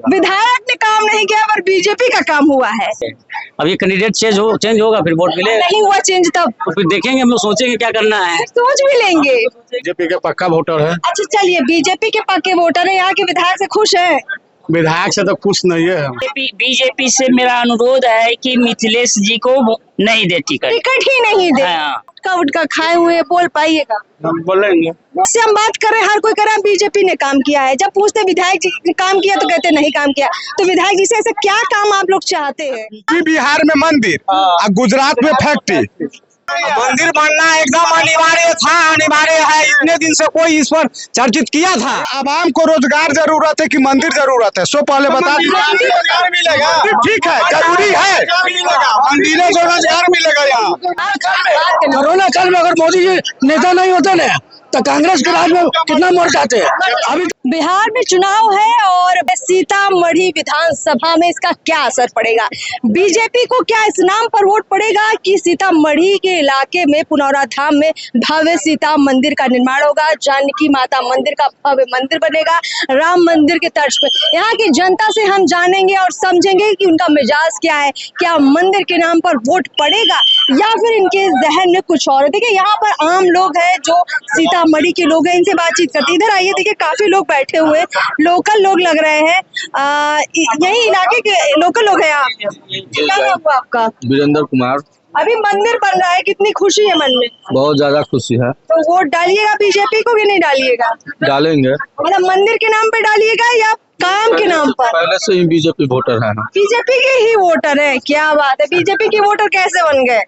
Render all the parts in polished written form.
विधायक ने काम नहीं किया पर बीजेपी का काम हुआ है। अब ये कैंडिडेट चेंज होगा फिर वोट मिलेगा। नहीं हुआ चेंज तब तो फिर देखेंगे, हम लोग सोचेंगे क्या करना है। सोच भी लेंगे। बीजेपी के पक्का वोटर है। अच्छा चलिए, बीजेपी के पक्के वोटर है, यहाँ के विधायक से खुश है? विधायक से तो खुश नहीं है। बीजेपी से मेरा अनुरोध है कि मिथिलेश जी को नहीं दे टिकट ही नहीं दे। हाँ। का खाए हुए बोल पाइएगा? हम बोलेंगे। इससे हम बात कर रहे हैं, हर कोई कह रहा है बीजेपी ने काम किया है। जब पूछते विधायक जी ने काम किया तो कहते नहीं काम किया। तो विधायक जी से ऐसा क्या काम आप लोग चाहते हैं? बिहार में मंदिर और गुजरात में फैक्ट्री। मंदिर बनना एकदम अनिवार्य था, अनिवार्य है। इतने दिन से कोई इस पर चर्चित किया था। आवाम को रोजगार जरूरत है कि मंदिर जरूरत है? सो पहले बता दीजिए। रोजगार मिलेगा, ठीक है, जरूरी है। मंदिरों से रोजगार मिलेगा। यहाँ कोरोना काल में अगर मोदी जी नेता नहीं होते ना तो कांग्रेस के राज में कितना मर जाते हैं। अभी बिहार में चुनाव है और सीतामढ़ी विधानसभा में इसका क्या असर पड़ेगा? बीजेपी को क्या इस नाम पर वोट पड़ेगा कि सीतामढ़ी के इलाके में पुनौरा धाम में भव्य सीता मंदिर का निर्माण होगा, जानकी माता मंदिर का भव्य मंदिर बनेगा, राम मंदिर के तर्ज पर। यहाँ की जनता से हम जानेंगे और समझेंगे कि उनका मिजाज क्या है, क्या मंदिर के नाम पर वोट पड़ेगा या फिर इनके जहन में कुछ और है। देखिए यहाँ पर आम लोग हैं जो सीतामढ़ी के लोग हैं, इनसे बातचीत करते हैं। इधर आइए, देखिए काफी लोग बैठे हुए, लोकल लोग लग रहे हैं। यही इलाके के लोकल लोग हैं आप? क्या नाम हुआ आपका? वीरेंद्र कुमार। अभी मंदिर बन रहा है, कितनी खुशी है मन में? बहुत ज्यादा खुशी है। तो वोट डालिएगा बीजेपी को कि नहीं डालिएगा? डालेंगे। मतलब मंदिर के नाम पे डालिएगा या काम के नाम पर? पहले से ही बीजेपी वोटर है। बीजेपी के ही वोटर है? क्या बात है। बीजेपी के वोटर कैसे बन गए?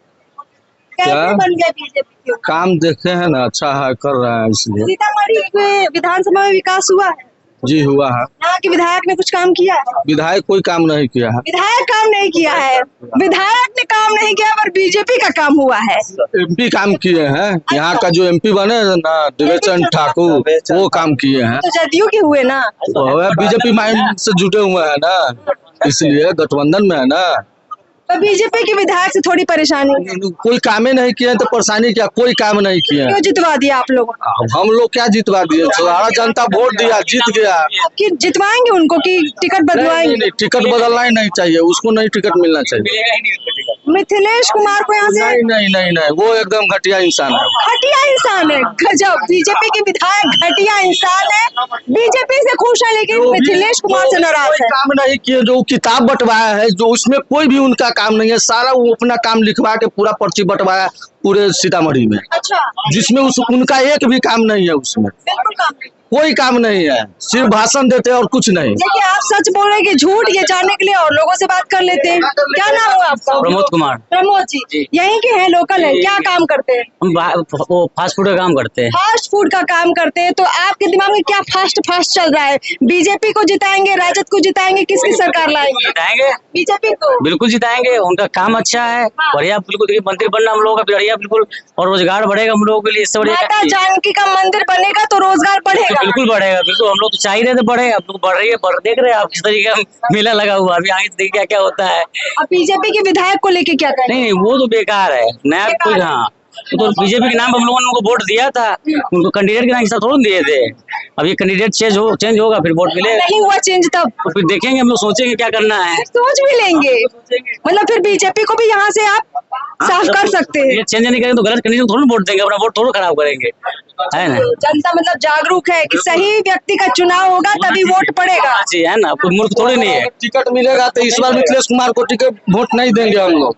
कैसे बन गए बीजेपी के? काम देखे हैं ना, अच्छा है, कर रहे हैं, इसलिए। सीतामढ़ी में विधानसभा में विकास हुआ है? जी हुआ है। यहाँ के विधायक ने कुछ काम किया है? विधायक कोई काम नहीं किया है। विधायक काम नहीं किया है। विधायक ने काम नहीं किया पर बीजेपी का काम हुआ है। एमपी काम किए हैं। यहाँ का जो एमपी बने ना, देवेश चंद्र ठाकुर, वो काम किए हैं। तो जदयू के हुए ना, बीजेपी माइंड से जुटे हुए हैं ना, इसलिए गठबंधन में है ना। तो बीजेपी के विधायक से थोड़ी परेशानी है। कोई काम ही नहीं किए तो परेशानी क्या? कोई काम नहीं किए। क्यों जितवा दिया आप लोग? हम लोग क्या जितवा दिए? सारा जनता वोट दिया, जीत गया। कि जितवाएंगे उनको कि टिकट बदलवाएंगे? नहीं, टिकट बदलना ही नहीं चाहिए, उसको नहीं टिकट मिलना चाहिए। मिथिलेश कुमार को यहाँ से? नहीं, वो एकदम घटिया इंसान है। घटिया इंसान है? गजब। बीजेपी के विधायक घटिया इंसान है, बीजेपी से खुश है लेकिन मिथिलेश कुमार से नाराज है। काम नहीं किए, जो किताब बंटवाया है, जो उसमें कोई भी उनका काम नहीं है। सारा वो अपना काम लिखवा के पूरा पर्ची बंटवाया पूरे सीतामढ़ी में। अच्छा। जिसमें उनका एक भी काम नहीं है, उसमें बिल्कुल काम नहीं। कोई काम नहीं है, सिर्फ भाषण देते हैं और कुछ नहीं। देखिए आप सच बोल रहे हैं कि झूठ, ये जानने के लिए और लोगों से बात कर लेते हैं। क्या नाम है आपका? प्रमोद कुमार। प्रमोद जी यहीं के हैं, लोकल है? क्या काम करते हैं? हम वो फास्ट फूड का काम करते हैं। फास्ट फूड का काम करते हैं। तो आपके दिमाग में क्या फास्ट चल रहा है? बीजेपी को जिताएंगे, राजद को जिताएंगे, किसकी सरकार लाएंगे? जिताएंगे बीजेपी को बिल्कुल जिताएंगे। उनका काम अच्छा है, बढ़िया। बिल्कुल देखिए मंदिर बनना हम लोगों का बढ़िया, बिल्कुल। और रोजगार बढ़ेगा हम लोगों के लिए, इससे बढ़िया। माता जानकी का मंदिर बनेगा तो रोजगार बढ़ेगा? बिल्कुल बढ़ेगा, बिल्कुल। हम लोग तो चाह रहे थे बढ़े, अब लोग बढ़ रही है। देख रहे हैं आप किस तरीके का मेला लगा हुआ। अभी आगे देखिए क्या क्या होता है। अब बीजेपी के विधायक को लेके क्या करें? नहीं, वो तो बेकार है। नया कोई, हाँ, तो बीजेपी के नाम पर हम लोगों ने उनको वोट दिया था, उनको कैंडिडेट के नाम के साथ थोड़ा दिए थे। अब ये कैंडिडेट चेंज होगा फिर वोट मिलेगा। नहीं हुआ चेंज तब तो फिर देखेंगे, हम लोग सोचेंगे क्या करना है। सोच भी लेंगे। मतलब फिर बीजेपी को भी यहाँ से आप साफ कर सकते हैं? ये चेंज नहीं करेंगे तो गलत कैंडिडेट को थोड़ा वोट देंगे, अपना वोट थोड़ा खराब करेंगे, है ना। जनता मतलब जागरूक है कि सही व्यक्ति का चुनाव होगा तभी वोट पड़ेगा। जी, है ना, कोई मूर्ख थोड़ी नहीं है। टिकट मिलेगा तो इस बार मिथिलेश कुमार को टिकट वोट नहीं देंगे हम लोग।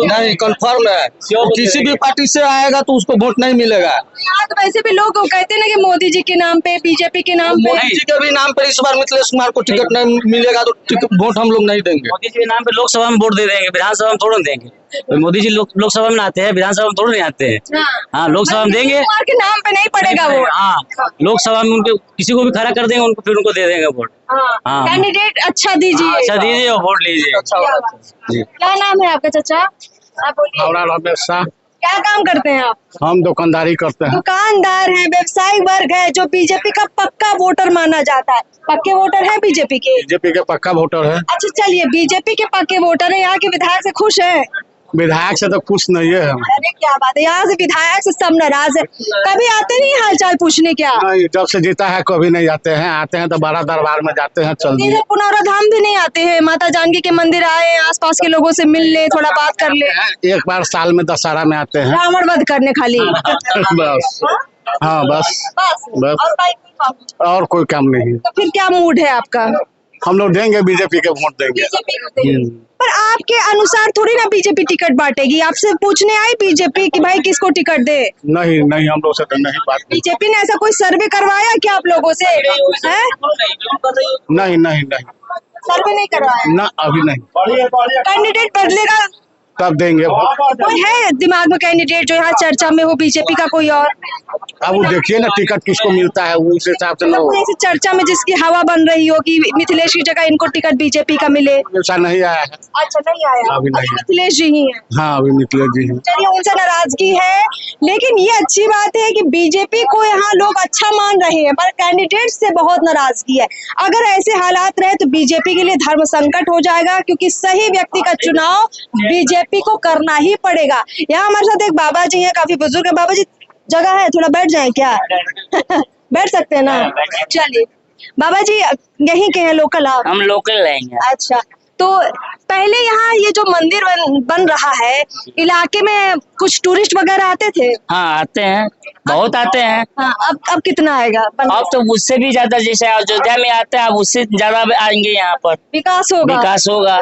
नहीं, कंफर्म है। किसी भी पार्टी से आएगा तो उसको वोट नहीं मिलेगा। हाँ, तो वैसे भी लोग कहते हैं ना कि मोदी जी के नाम पे, बीजेपी के नाम पे। मोदी जी के भी नाम पर इस बार मिथिलेश कुमार को टिकट नहीं मिलेगा तो वोट हम लोग नहीं देंगे। मोदी जी के नाम पे लोकसभा में वोट दे देंगे, विधानसभा में थोड़ा देंगे। तो मोदी जी लोकसभा में आते हैं, विधानसभा में थोड़ा नहीं आते हैं। हाँ, लोकसभा में देंगे, के नाम पे नहीं पड़ेगा वो। हाँ, लोकसभा में उनके किसी को भी खड़ा कर देंगे, उनको फिर उनको दे देंगे वोट। हाँ, कैंडिडेट अच्छा दीजिए। अच्छा दीजिए और वोट लीजिए। क्या नाम है आपका चाचा? आप बोलिए। क्या काम करते हैं आप? हम दुकानदारी करते हैं। दुकानदार हैं, व्यवसायिक वर्ग है जो बीजेपी का पक्का वोटर माना जाता है। पक्के वोटर है बीजेपी के? बीजेपी के पक्का वोटर है। अच्छा चलिए, बीजेपी के पक्के वोटर है, यहाँ के विधायक से खुश है? विधायक से तो कुछ नहीं है हमें। अरे क्या बात है, यहाँ से विधायक से सब नाराज है। कभी आते नहीं हालचाल पूछने क्या? नहीं, जब से जीता है कभी नहीं जाते हैं, आते हैं तो बड़ा दरबार में जाते हैं, चल दिए। इधर पुनौरा धाम भी नहीं आते हैं? माता जानकी के मंदिर आए, आसपास के लोगों से मिल ले, थोड़ा बात कर ले। एक बार साल में दशहरा में आते हैं। रावण वध करने खाली? बस, हाँ बस बस, और कोई काम? और कोई काम नहीं है। तो फिर क्या मूड है आपका? हम लोग देंगे, बीजेपी के वोट देंगे। बीजेपी को देंगे। पर आपके अनुसार थोड़ी ना बीजेपी टिकट बांटेगी। आपसे पूछने आई बीजेपी कि भाई किसको टिकट दे? नहीं नहीं, हम लोग से तो नहीं बात। बीजेपी ने ऐसा कोई सर्वे करवाया क्या आप लोगों से? है? नहीं नहीं नहीं, सर्वे नहीं करवाया? ना अभी नहीं। कैंडिडेट बदलेगा तब देंगे वोट। कोई है दिमाग में कैंडिडेट जो यहाँ चर्चा में हो बीजेपी का कोई और? अब वो देखिए ना टिकट किसको मिलता है, उस हिसाब से ना कोई ऐसी चर्चा में जिसकी हवा बन रही हो कि मिथिलेश की जगह इनको टिकट बीजेपी का मिले? ऐसा नहीं आया है। अच्छा, नहीं आया अभी नहीं। मिथिलेश जी ही है। हाँ, अभी मिथिलेश जी हैं। चलिए, उनसे नाराजगी है, लेकिन ये अच्छी बात है कि बीजेपी को यहाँ लोग अच्छा मान रहे हैं, पर कैंडिडेट से बहुत नाराजगी है। अगर ऐसे हालात रहे तो बीजेपी के लिए धर्म संकट हो जाएगा, क्योंकि सही व्यक्ति का चुनाव बीजेपी को करना ही पड़ेगा। यहाँ हमारे साथ एक बाबा जी हैं, काफी बुजुर्ग है। बाबा जी, जगह है, थोड़ा बैठ जाए क्या? बैठ सकते हैं ना? चलिए बाबा जी, यहीं के हैं लोकल आप? हम लोकल रहेंगे। अच्छा, तो पहले यहाँ ये जो मंदिर बन रहा है, इलाके में कुछ टूरिस्ट वगैरह आते थे? हाँ, आते हैं, बहुत आते हैं। हाँ, अब कितना आएगा? अब तो उससे भी ज्यादा, जैसे अयोध्या में आते हैं, अब उससे ज्यादा आएंगे यहाँ पर। विकास होगा? विकास होगा।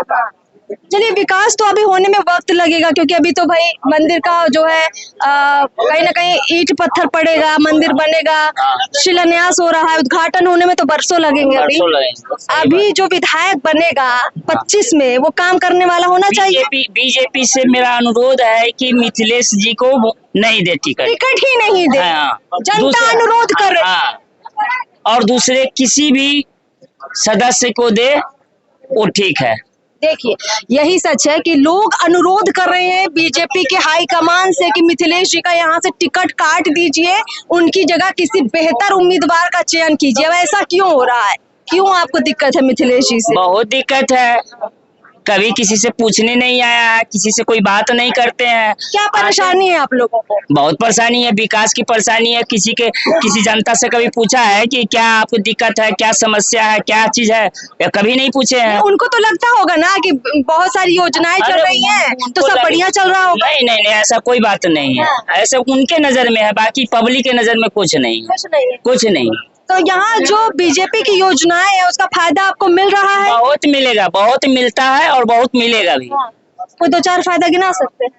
चलिए, विकास तो अभी होने में वक्त लगेगा, क्योंकि अभी तो भाई मंदिर का जो है कहीं ना कहीं ईंट पत्थर पड़ेगा, मंदिर बनेगा, शिलान्यास हो रहा है, उद्घाटन होने में तो बरसों लगेंगे। अभी जो विधायक बनेगा 25 में, वो काम करने वाला होना चाहिए। बीजेपी से मेरा अनुरोध है कि मिथिलेश जी को नहीं दे टिकट ही नहीं दे। जनता अनुरोध कर रही है। और दूसरे किसी भी सदस्य को दे, वो ठीक है। देखिए, यही सच है कि लोग अनुरोध कर रहे हैं बीजेपी के हाईकमान से कि मिथिलेश जी का यहाँ से टिकट काट दीजिए, उनकी जगह किसी बेहतर उम्मीदवार का चयन कीजिए। अब ऐसा क्यों हो रहा है? क्यों आपको दिक्कत है मिथिलेश जी से? बहुत दिक्कत है, कभी किसी से पूछने नहीं आया है, किसी से कोई बात नहीं करते हैं। क्या परेशानी है आप लोगों को? बहुत परेशानी है, विकास की परेशानी है। किसी जनता से कभी पूछा है कि क्या आपको दिक्कत है, क्या समस्या है, क्या चीज है? या कभी नहीं पूछे हैं। उनको तो लगता होगा ना कि बहुत सारी योजनाएं चल रही हैं, तो सब बढ़िया चल रहा होगा। नहीं नहीं नहीं, ऐसा कोई बात नहीं है। ऐसे उनके नजर में है, बाकी पब्लिक के नजर में कुछ नहीं है। कुछ नहीं। तो यहाँ जो बीजेपी की योजनाएं है, उसका फायदा आपको मिल रहा है? बहुत मिलेगा, बहुत मिलता है और बहुत मिलेगा भी। कोई 2-4 फायदा गिना सकते हैं?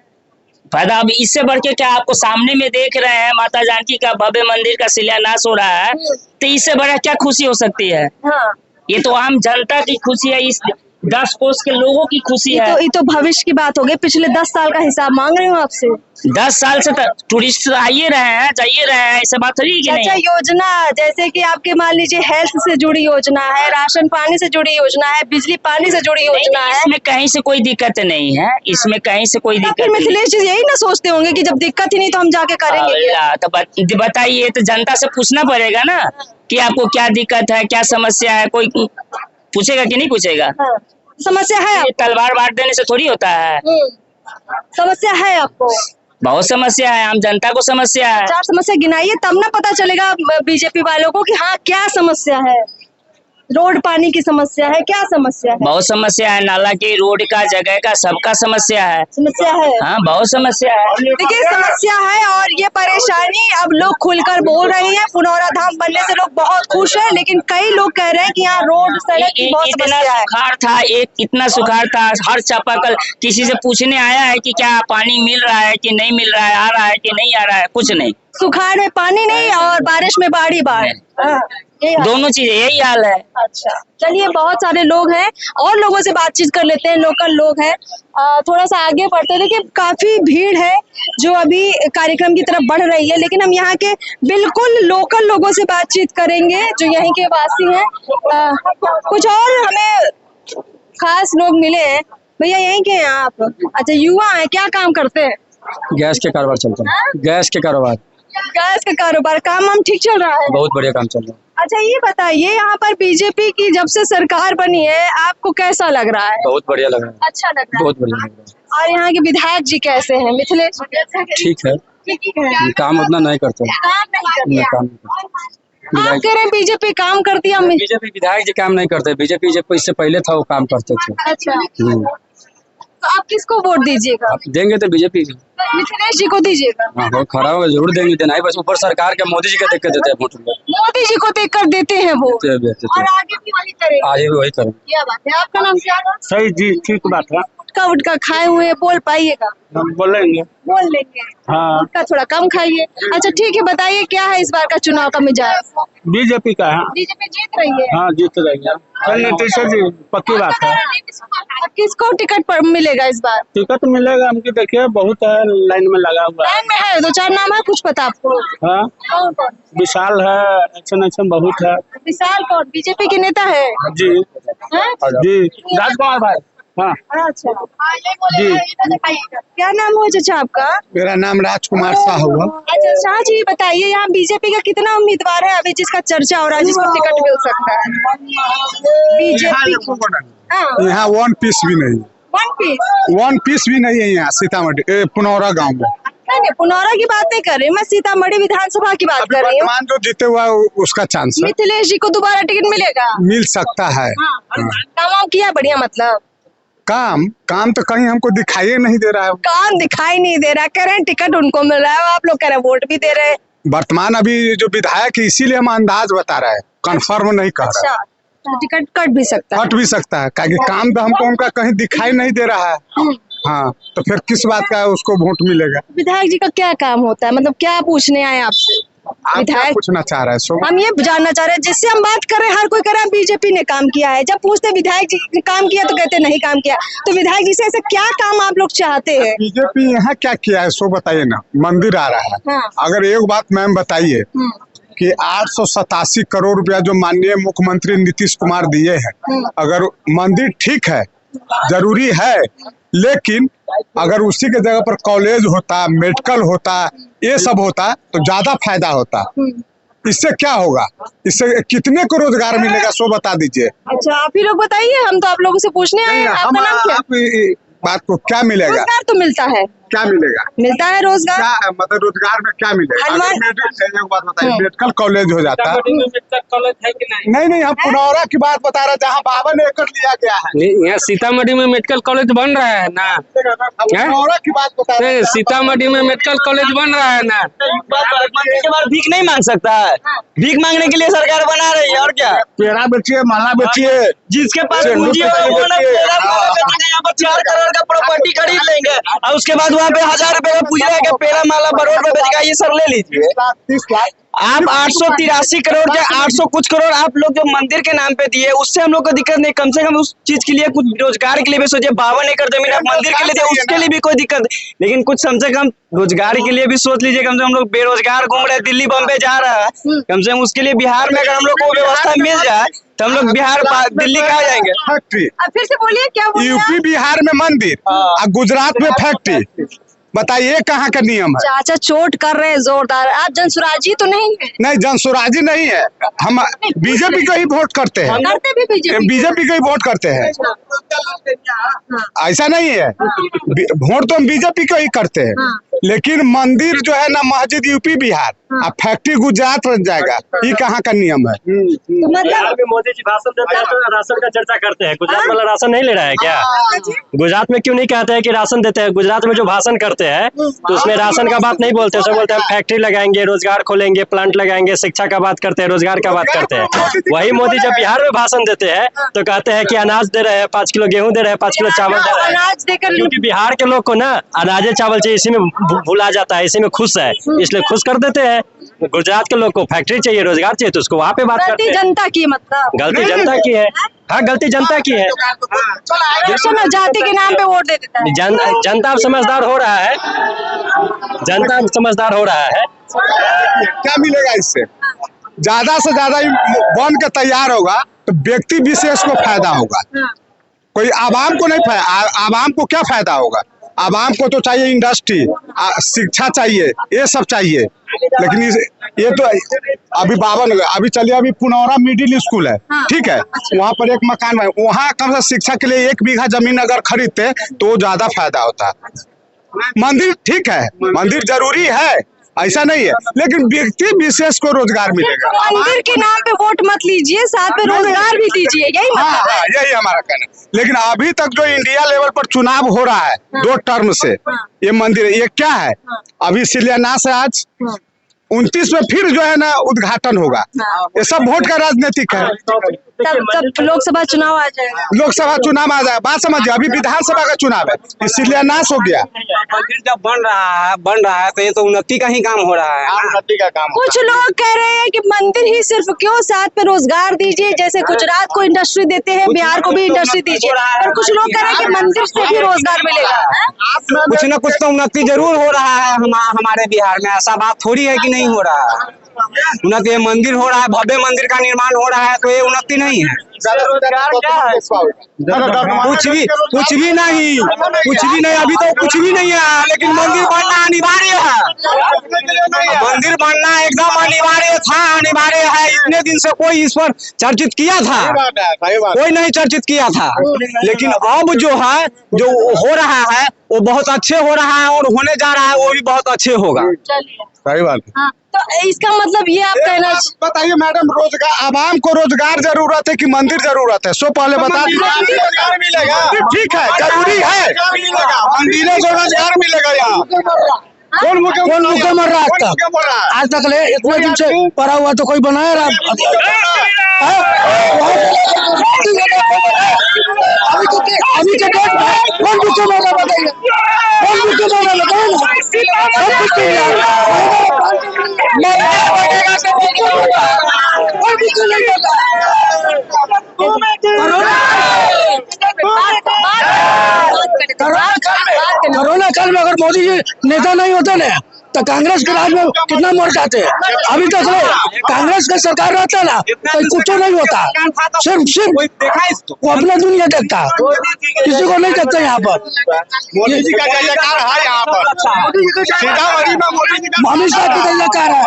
फायदा अब इससे बढ़ के क्या, आपको सामने में देख रहे हैं, माता जानकी का भव्य मंदिर का शिलान्यास हो रहा है, तो इससे बड़ा क्या खुशी हो सकती है? हाँ। ये तो आम जनता की खुशी है, इस 10 कोस के लोगों की खुशी है। ये तो भविष्य की बात हो गई। पिछले 10 साल का हिसाब मांग रही हूँ आपसे। 10 साल से टूरिस्ट आइए रहे हैं, जाइए रहे हैं, ऐसे बात थोड़ी कि नहीं। अच्छा, योजना जैसे कि आपके मान लीजिए हेल्थ से जुड़ी योजना है, राशन पानी से जुड़ी योजना है, बिजली पानी से जुड़ी योजना है, इसमें कहीं से कोई दिक्कत नहीं है। इसमें कहीं से कोई दिक्कत नहीं। मिथिलेश जी यही ना सोचते होंगे कि जब दिक्कत ही नहीं तो हम जाके करेंगे। तो बताइए, तो जनता से पूछना पड़ेगा ना कि आपको क्या दिक्कत है, क्या समस्या है। कोई पूछेगा कि नहीं पूछेगा? समस्या है? तलवार बांट देने से थोड़ी होता है। समस्या है आपको? बहुत समस्या है, आम जनता को समस्या है। 4 समस्या गिनाइए, तब ना पता चलेगा बीजेपी वालों को कि हाँ क्या समस्या है। रोड पानी की समस्या है, क्या समस्या है? बहुत समस्या है, नाला की, रोड का, जगह का, सबका समस्या है। समस्या है? हाँ, बहुत समस्या है। देखिए, समस्या है और ये परेशानी अब लोग खुलकर बोल रहे हैं। पुनौरा धाम बनने से लोग बहुत खुश हैं, लेकिन कई लोग कह रहे हैं कि यहाँ रोड सड़क की बहुत समस्या है। सुखाड़ था, इतना सुखाड़ था, हर चापाकल किसी से पूछने आया है कि क्या पानी मिल रहा है कि नहीं मिल रहा है, आ रहा है कि नहीं आ रहा है? कुछ नहीं। सुखाड़ में पानी नहीं और बारिश में बाढ़। दोनों चीजें, यही हाल है। अच्छा, चलिए, बहुत सारे लोग हैं और लोगों से बातचीत कर लेते हैं। लोकल लोग हैं, थोड़ा सा आगे बढ़ते हैं। देखिए, काफी भीड़ है जो अभी कार्यक्रम की तरफ बढ़ रही है, लेकिन हम यहाँ के बिल्कुल लोकल लोगों से बातचीत करेंगे जो यहीं के वासी हैं। कुछ और हमें खास लोग मिले हैं। भैया, यहीं के हैं आप? अच्छा, युवा हैं, क्या काम करते हैं? गैस के कारोबार चलता है। गैस के कारोबार। गैस का कारोबार, काम ठीक चल रहा है? बहुत बढ़िया काम चल रहा है। अच्छा ये बताइए, यहाँ पर बीजेपी की जब से सरकार बनी है आपको कैसा लग रहा है? बहुत बढ़िया लग रहा है, अच्छा लग रहा है। बहुत बढ़िया लग रहा और यहाँ के विधायक जी कैसे हैं? मिथिलेश है। ठीक है, ठीक है। काम उतना नहीं करते। काम नहीं काम करते। आप कह रहे हैं बीजेपी काम करती है? बीजेपी विधायक जी काम नहीं करते, बीजेपी जब इससे पहले था वो काम करते थे। अच्छा, तो आप किसको वोट दीजिएगा? आप देंगे तो बीजेपी मिथिलेश जी को दीजिएगा? हाँ, वो खड़ा होगा जरूर देंगे, देना है बस ऊपर सरकार के मोदी जी का देख के देते हैं वोट। मोदी जी को देख कर देते हैं वो, और आगे भी वही करेंगे। आगे भी वही करें। क्या बात है, आपका नाम क्या है? सही जी, ठीक बात है। गुटखा वुटखा खाए हुए हैं, बोल पाइएगा? हम बोलेंगे। बोल लेंगे। हाँ, गुटखा थोड़ा कम खाइए। अच्छा ठीक है, बताइए क्या है इस बार का चुनाव का मिजाज? बीजेपी का है। बीजेपी जीत रही है। हाँ, जीत रही है। नीतीश जी, पक्की बात है। किसको टिकट पर मिलेगा इस बार? टिकट मिलेगा हमको, देखिए बहुत है लाइन में लगा हुआ है। लाइन में है, दो चार नाम है, कुछ पता आपको? हाँ, कौन? विशाल है, एक्शन बहुत है। विशाल कौन, बीजेपी के नेता है? जी हैं? जी, राजकुमार भाई। हाँ अच्छा जी। क्या नाम है चाचा आपका? मेरा नाम राजकुमार शाह हुआ। अच्छा शाह जी, बताइए यहाँ बीजेपी का कितना उम्मीदवार है अभी जिसका चर्चा हो रहा है, जिसको टिकट मिल सकता है? बीजेपी यहाँ वन पीस भी नहीं, वन पीस भी नहीं है यहाँ सीतामढ़ी पुनौरा गांव में। नहीं, पुनौरा की बात नहीं कर रही मैं, सीतामढ़ी विधानसभा की बात कर रही हूँ। वर्तमान जो जीते हुआ उसका चांस है। मिथिलेश जी को दोबारा टिकट मिलेगा? मिल सकता है। काम किया बढ़िया, मतलब काम तो कहीं हमको दिखाई नहीं दे रहा है। काम दिखाई नहीं दे रहा, कह रहे हैं टिकट उनको मिल रहा है, आप लोग कह रहे हैं वोट भी दे रहे हैं। वर्तमान अभी जो विधायक है इसीलिए हम अंदाज बता रहे हैं, कंफर्म नहीं कर रहे। अच्छा, तो टिकट कट भी सकता है? कट भी सकता है, क्योंकि काम तो हमको उनका कहीं दिखाई नहीं दे रहा है। हाँ, तो फिर किस बात का उसको वोट मिलेगा? विधायक जी का क्या काम होता है, मतलब क्या पूछने आए आपसे? आप क्या पूछना चाह रहे हैं? हम ये जानना चाह रहे हैं, जिससे हम बात कर रहे हैं हर कोई कह रहा है बीजेपी ने काम किया है, जब पूछते विधायक जी ने काम किया तो कहते नहीं काम किया। तो विधायक जी से ऐसा क्या काम आप लोग चाहते हैं? बीजेपी यहाँ क्या किया है सो बताइए ना। मंदिर आ रहा है। हाँ। अगर एक बात मैम बताइए कि 887 करोड़ रुपया जो माननीय मुख्यमंत्री नीतीश कुमार दिए हैं, अगर मंदिर ठीक है, जरूरी है, लेकिन अगर उसी के जगह पर कॉलेज होता, मेडिकल होता, ये सब होता तो ज्यादा फायदा होता। इससे क्या होगा? इससे कितने को रोजगार मिलेगा सो बता दीजिए। अच्छा आप ही लोग बताइए, हम तो आप लोगों से पूछने आए हैं। आपका नाम क्या? आप बात को क्या मिलेगा? रोजगार तो मिलता है। क्या मिलेगा? मिलता है रोजगार। क्या मतलब रोजगार में क्या मिलेगा? एक बात बताइए, मेडिकल कॉलेज हो जाता है। कॉलेज है कि नहीं, हम पुनौरा की बात बता रहे, जहाँ 52 एकड़ लिया गया है। यहाँ सीतामढ़ी में मेडिकल कॉलेज बन रहा है ना? पुनौरा की बात बता रहे, सीतामढ़ी में मेडिकल कॉलेज बन रहा है ना? के बाद भीख नहीं मांग सकता है, भीख मांगने के लिए सरकार बना रही है। और क्या, पेड़ा बेचिए, माला बेचिए, जिसके पास पूंजी होगा वो ना पेड़ा माला बेचेंगे, यहाँ पर 4 करोड़ का प्रॉपर्टी खरीद लेंगे और उसके बाद वहाँ पे 1000 रुपए का पूछ रहा है कि पेड़ा माला बरोड़ में बेचेगा। ये सर ले लीजिए, 30 लाख आप 883 करोड़ के 800 कुछ करोड़ आप लोग जो मंदिर के नाम पे दिए, उससे हम लोग को दिक्कत नहीं। कम से कम उस चीज के लिए कुछ रोजगार के लिए भी सोचिए। 52 एकड़ जमीन आप मंदिर के लिए दिए, उसके लिए भी कोई दिक्कत नहीं, लेकिन कुछ कम से कम रोजगार के लिए भी सोच लीजिए। कम से कम हम लोग बेरोजगार घूम रहे हैं, दिल्ली बम्बे जा रहा है, कम से कम उसके लिए बिहार में अगर हम लोग को व्यवस्था मिल जाए तो हम लोग बिहार दिल्ली कहाँ जाएंगे? फैक्ट्री। फिर से बोलिए क्या बोल रहे हैं? यूपी बिहार में मंदिर और गुजरात में फैक्ट्री, बताइए कहाँ का नियम है? चाचा चोट कर रहे हैं जोरदार, आप जनसुराजी तो नहीं है? नहीं, जनसुराजी नहीं है, हम बीजेपी को ही वोट करते हैं। करते भी बीजेपी को ही वोट करते हैं, ऐसा नहीं है। वोट तो हम बीजेपी को ही करते हैं, लेकिन मंदिर जो है ना, मस्जिद यूपी बिहार और फैक्ट्री गुजरात बन जाएगा, ये कहाँ का नियम है? तो मतलब मोदी जी भाषण देते हैं तो राशन का चर्चा करते हैं, गुजरात वाला राशन नहीं ले रहा है क्या? गुजरात में क्यों नहीं कहते हैं कि राशन देते हैं? गुजरात में जो भाषण करते हैं तो उसमें राशन का बात नहीं बोलते, उसमें बोलते हैं फैक्ट्री लगाएंगे, रोजगार खोलेंगे, प्लांट लगाएंगे, शिक्षा का बात करते हैं, रोजगार का बात करते हैं। वही मोदी जब बिहार में भाषण देते हैं तो कहते हैं कि अनाज दे रहे हैं, 5 किलो गेहूं दे रहे हैं, 5 किलो चावल दे रहे हैं। अनाज देकर, क्योंकि बिहार के लोग को ना अनाजे चावल चाहिए, इसी में भुला जाता है, इसी में खुश है, इसलिए खुश कर देते हैं। गुजरात के लोग को फैक्ट्री चाहिए, रोजगार चाहिए, तो उसको वहाँ पे बात करते गलती हैं। जनता की, मतलब गलती जनता की है। हाँ, गलती जनता की है। जाति के नाम पे वोट दे देता है। जनता अब समझदार हो रहा है, जनता अब समझदार हो रहा है। क्या मिलेगा इससे? ज्यादा से ज्यादा बन के तैयार होगा तो व्यक्ति विशेष को फायदा होगा, कोई आवाम को नहीं फायदा। आवाम को क्या फायदा होगा? आवाम को तो चाहिए इंडस्ट्री, शिक्षा चाहिए, ये सब चाहिए। लेकिन ये तो अभी अभी चलिए, अभी पुनौरा मिडिल स्कूल है, ठीक है, वहाँ पर एक मकान है, वहाँ कम से शिक्षा के लिए 1 बीघा जमीन अगर खरीदते तो ज्यादा फायदा होता। मंदिर ठीक है, मंदिर जरूरी है, ऐसा नहीं है, लेकिन व्यक्ति विशेष को रोजगार मिलेगा। मंदिर के नाम पे वोट मत लीजिए, साथ में रोजगार भी दीजिए, यही मतलब है। यही हमारा कहना। लेकिन अभी तक जो इंडिया लेवल पर चुनाव हो रहा है 2 टर्म से, ये मंदिर ये क्या है, अभी शिलान्यास है आज, 29 में फिर जो है ना उद्घाटन होगा। ये सब वोट का राजनीतिक है। तब लोकसभा चुनाव आ जाएगा, लोकसभा चुनाव आ जाए, बात समझिए, अभी विधानसभा का चुनाव है, इसलिए नाश हो गया। मंदिर जब बन रहा है तो ये तो उन्नति का ही काम हो रहा है, उन्नति का काम। कुछ लोग कह रहे हैं कि मंदिर ही सिर्फ क्यों, साथ में रोजगार दीजिए, जैसे गुजरात को इंडस्ट्री देते हैं, बिहार को भी इंडस्ट्री दीजिए। और कुछ लोग कह रहे हैं कि मंदिर से भी रोजगार मिलेगा। कुछ न कुछ तो उन्नति जरूर हो रहा है हमारे बिहार में, ऐसा बात थोड़ी है कि नहीं हो रहा है। उन्नति, ये मंदिर हो रहा है, भव्य मंदिर का निर्माण हो रहा है, तो ये उन्नति नहीं है। कुछ भी नहीं, अभी तो कुछ भी नहीं है, लेकिन मंदिर बनना अनिवार्य है। मंदिर बनना एकदम अनिवार्य था, अनिवार्य है। इतने दिन से कोई इस पर चर्चित किया था, कोई नहीं चर्चित किया था, लेकिन अब जो है, जो हो रहा है वो बहुत अच्छे हो रहा है, और होने जा रहा है वो भी बहुत अच्छे होगा। सही बात। हाँ, तो इसका मतलब ये आप कहना, बताइए मैडम, रोजगार, आवाम को रोजगार जरूरत है कि मंदिर जरूरत है? सो पहले बता दीजिए। रोजगार मिलेगा, ठीक है, जरूरी है, मंदिरों से रोजगार मिलेगा। यहाँ कौन भूखे मर रहा है आज तक? ले इतने दिन से पड़ा हुआ तो कोई बनाया रहा? अभी के डेट में कौन भूखे मर रहा बताइए? कौन भूखे मर रहा कोरोना काल में अगर मोदी जी नेता नहीं होते ना तो कांग्रेस के राज में कितना मर जाते हैं। अभी तक कांग्रेस का सरकार रहता ना तो कुछ नहीं होता, सिर्फ वो अपना दुनिया देखता, किसी को नहीं देखता। यहाँ पर मोदी जी का जयकार है, यहाँ पर सीतामढ़ी में मोदी जी का हमेशा की जयकार है।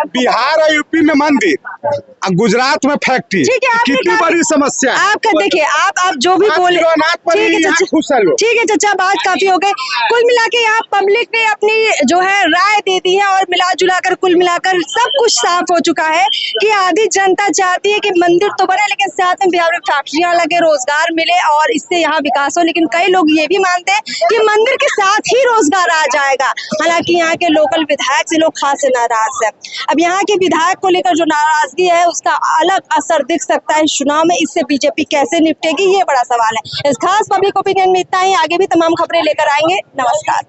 बिहार और यूपी में मंदिर, गुजरात में फैक्ट्री, कितनी बड़ी समस्या है। आपका देखिए, आप जो भी बोले, ठीक है चाचा, बात काफी हो गई। कुल मिला के यहाँ पब्लिक ने अपनी जो है राय दे दी है, और मिला जुला कर कुल मिलाकर सब कुछ साफ हो चुका है कि आधी जनता चाहती है कि मंदिर तो बने, लेकिन साथ में बिहार में फैक्ट्रियां लगे, रोजगार मिले और इससे यहाँ विकास हो। लेकिन कई लोग ये भी मानते हैं कि मंदिर के साथ ही रोजगार आ जाएगा। हालांकि यहाँ के लोकल विधायक से लोग खास नाराज है। अब यहाँ के विधायक को लेकर जो नाराजगी है उसका अलग असर दिख सकता है चुनाव में। इससे बीजेपी कैसे निपटेगी, ये बड़ा सवाल है। इस खास पब्लिक ओपिनियन में इतना ही, आगे भी तमाम खबरें लेकर आएंगे। नमस्कार।